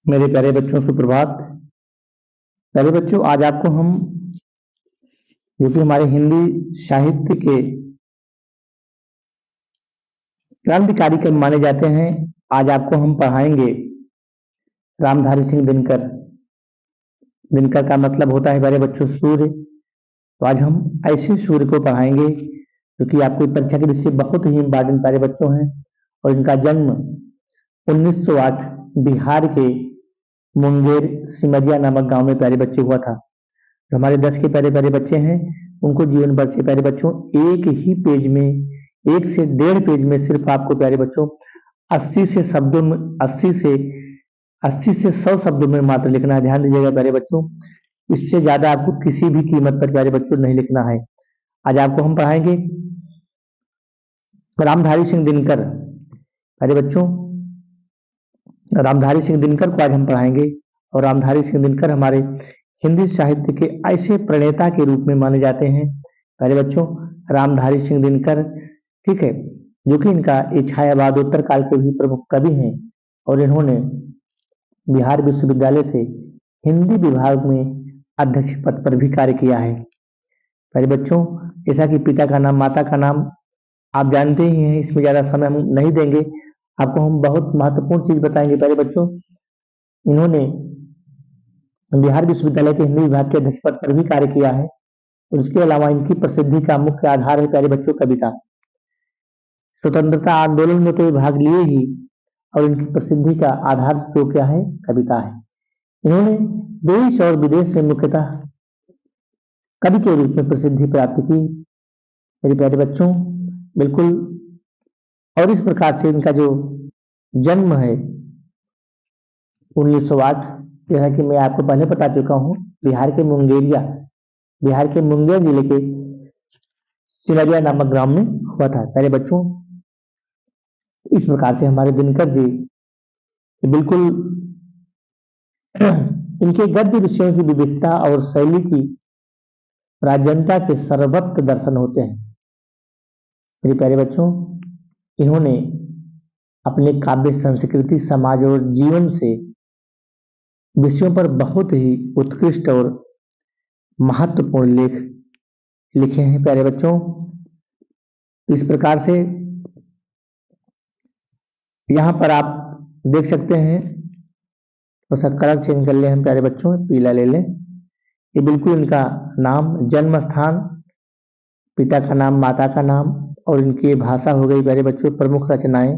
मेरे प्यारे बच्चों सुप्रभात। प्यारे बच्चों, आज आपको हम जो कि हमारे हिंदी साहित्य के क्रांतिकारी कवि माने जाते हैं, आज आपको हम पढ़ाएंगे रामधारी सिंह दिनकर। दिनकर का मतलब होता है प्यारे बच्चों सूर्य। तो आज हम ऐसे सूर्य को पढ़ाएंगे जो कि आपकी परीक्षा के दृष्टि बहुत ही इंपॉर्टेंट प्यारे बच्चों हैं। और इनका जन्म 1908 बिहार के मुंगेर सिमरिया नामक गांव में प्यारे बच्चे हुआ था। जो हमारे 10 के प्यारे प्यारे बच्चे हैं उनको जीवन परिचय प्यारे बच्चों एक ही पेज में, 1 से 1.5 पेज में सिर्फ आपको प्यारे बच्चों 80 से शब्दों में 80 से 100 शब्दों में मात्र लिखना है। ध्यान दीजिएगा प्यारे बच्चों, इससे ज्यादा आपको किसी भी कीमत पर प्यारे बच्चों नहीं लिखना है। आज आपको हम पढ़ाएंगे रामधारी सिंह दिनकर। प्यारे बच्चों, रामधारी सिंह दिनकर को आज हम पढ़ाएंगे। और रामधारी सिंह दिनकर हमारे हिंदी साहित्य के ऐसे प्रणेता के रूप में माने जाते हैं प्यारे बच्चों, रामधारी सिंह दिनकर, ठीक है, जो कि इनका इच्छायावादोत्तर काल के भी प्रमुख कवि हैं। और इन्होंने बिहार विश्वविद्यालय से हिंदी विभाग में अध्यक्ष पद पर भी कार्य किया है। प्यारे बच्चों, जैसा कि पिता का नाम माता का नाम आप जानते ही हैं, इसमें ज्यादा समय हम नहीं देंगे। आपको हम बहुत महत्वपूर्ण चीज बताएंगे प्यारे बच्चों। इन्होंने बिहार विश्वविद्यालय के हिंदी विभाग के अध्यक्ष पद पर भी कार्य किया है। और इसके अलावा इनकी प्रसिद्धि का मुख्य आधार है प्यारे बच्चों कविता। स्वतंत्रता आंदोलन में तो भाग लिए ही, और इनकी प्रसिद्धि का आधार जो क्या है, कविता है। इन्होंने देश और विदेश में मुख्यतः कवि के रूप में प्रसिद्धि प्राप्त की मेरे प्यारे बच्चों, बिल्कुल। और इस प्रकार से इनका जो जन्म है 1908, जैसा कि मैं आपको पहले बता चुका हूं, बिहार के मुंगेर जिले के सिमरिया नामक ग्राम में हुआ था प्यारे बच्चों। इस प्रकार से हमारे दिनकर जी बिल्कुल इनके गद्य विषयों की विविधता और शैली की प्राचीनता के सर्वत्र दर्शन होते हैं मेरे प्यारे बच्चों। इन्होंने अपने काव्य, संस्कृति, समाज और जीवन से विषयों पर बहुत ही उत्कृष्ट और महत्वपूर्ण लेख लिखे हैं प्यारे बच्चों। इस प्रकार से यहाँ पर आप देख सकते हैं, थोड़ा सा कलर चेंज कर ले हम प्यारे बच्चों, पीला ले लें। ये बिल्कुल इनका नाम, जन्म स्थान, पिता का नाम, माता का नाम और इनकी भाषा हो गई प्यारे बच्चों प्रमुख रचनाएं।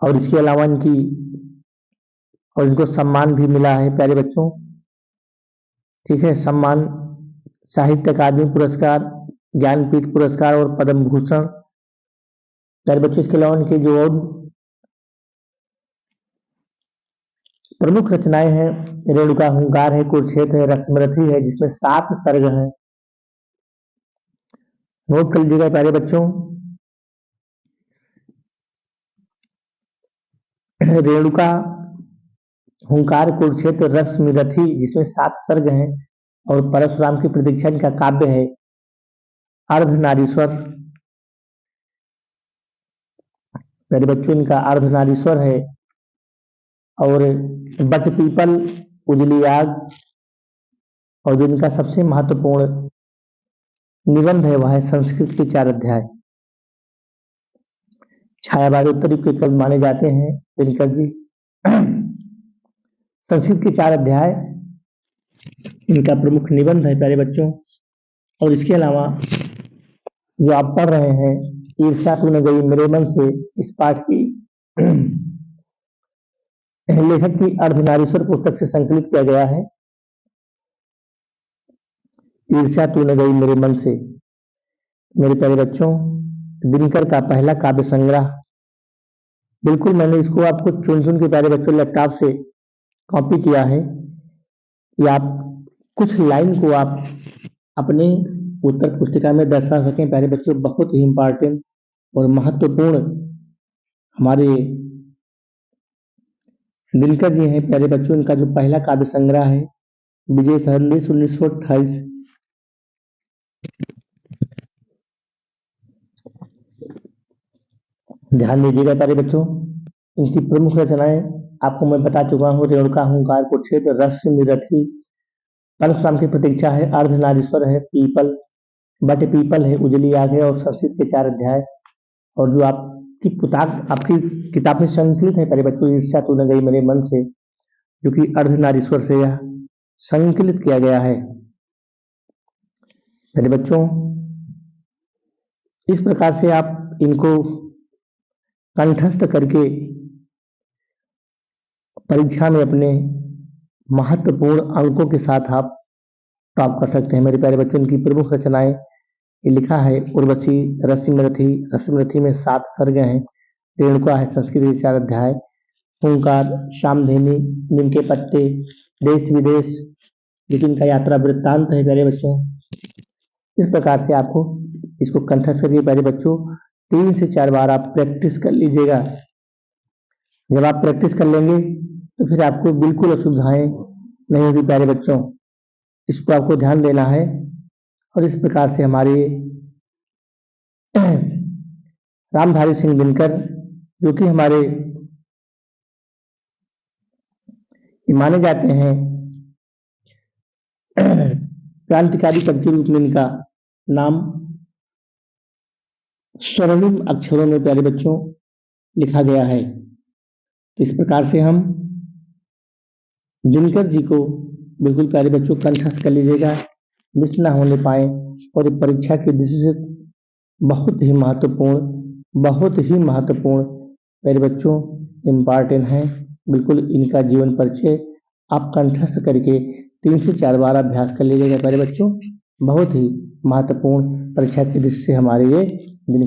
और इसके अलावा इनको सम्मान भी मिला है प्यारे बच्चों, ठीक है, सम्मान साहित्य अकादमी पुरस्कार, ज्ञानपीठ पुरस्कार और पद्म भूषण प्यारे बच्चों। इसके अलावा इनके जो और प्रमुख रचनाएं हैं, रेणुका हुंकार है, कुरुक्षेत्र है, रश्मिरथी है, जिसमें 7 सर्ग हैं। नोट कर लीजिएगा प्यारे बच्चों, रेणुका हुंकार, कुरुक्षेत्र, रश्मिरथी, जिसमें 7 सर्ग हैं। और परशुराम की प्रतीक्षा इनका काव्य है अर्धनारीश्वर प्यारे बच्चों, इनका अर्धनारीश्वर है। और बट पीपल, उजली आग, और जो इनका सबसे महत्वपूर्ण निबंध है वह है संस्कृत के 4 अध्याय। छायावादोत्तर के कवि माने जाते हैं दिनकर जी। संस्कृत के 4 अध्याय इनका प्रमुख निबंध है प्यारे बच्चों। और इसके अलावा जो आप पढ़ रहे हैं, ईर्ष्या तूने गई मेरे मन से, इस पाठ की लेखक की अर्धनारीश्वर पुस्तक से संकलित किया गया है। ईर्ष्या तूने गई मेरे मन से मेरे प्यारे बच्चों, दिनकर का पहला काव्य संग्रह। बिल्कुल मैंने इसको आपको चुन चुन के प्यारे बच्चों लैपटॉप से कॉपी किया है कि आप कुछ लाइन को आप अपने उत्तर पुस्तिका में दर्शा सकें प्यारे बच्चों। बहुत ही इंपॉर्टेंट और महत्वपूर्ण हमारे दिनकर जी हैं प्यारे बच्चों। इनका जो पहला काव्य संग्रह है विजय संदेश 1928, ध्यान दीजिएगा प्यारे बच्चों। इनकी प्रमुख रचनाएं आपको मैं बता चुका हूँ। रेणुका हुंकार कुक्षेद रस्य मिरथी, परशुराम की प्रतीक्षा है, अर्धनारीश्वर है, पीपल बट पीपल है, उजली आग है और संस्कृत के 4 अध्याय। और जो आपकी पुताक आपकी किताब में संकलित है प्यारे बच्चों, ईर्ष्या तू न गई मेरे मन से, जो कि अर्धनारीश्वर से यह संकलित किया गया है। मेरे बच्चों इस प्रकार से आप इनको कंठस्थ करके परीक्षा में अपने महत्वपूर्ण अंकों के साथ आप टॉप कर सकते हैं। मेरे प्यारे बच्चों, इनकी प्रमुख रचनाएं ये लिखा है उर्वशी, रश्मिरथी, रश्मिरथी में 7 सर्ग हैं, रेणुका है, संस्कृत के 4 अध्याय, हुंकार, शामधेनी, नीम के पत्ते, देश विदेश, लेकिन इनका यात्रा वृत्तांत है प्यारे बच्चों। इस प्रकार से आपको इसको कंठस्थ करिए प्यारे बच्चों, 3 से 4 बार आप प्रैक्टिस कर लीजिएगा। जब आप प्रैक्टिस कर लेंगे तो फिर आपको बिल्कुल असुविधाएं नहीं होगी प्यारे बच्चों, इसको आपको ध्यान देना है। और इस प्रकार से हमारे रामधारी सिंह दिनकर, जो कि हमारे माने जाते हैं क्रांतिकारी कवि के रूप में, इनका नाम स्वर्णिम अक्षरों में प्यारे बच्चों लिखा गया है। तो इस प्रकार से हम दिनकर जी को बिल्कुल प्यारे बच्चों कंठस्थ कर लीजिएगा, मिस ना होने पाए। और ये परीक्षा की दृष्टि से बहुत ही महत्वपूर्ण प्यारे बच्चों इम्पॉर्टेंट है। बिल्कुल इनका जीवन परिचय आप कंठस्थ करके 3 से 4 बार अभ्यास कर लीजिएगा प्यारे बच्चों। बहुत ही महत्वपूर्ण परीक्षा की दृष्टि से हमारे ये दिन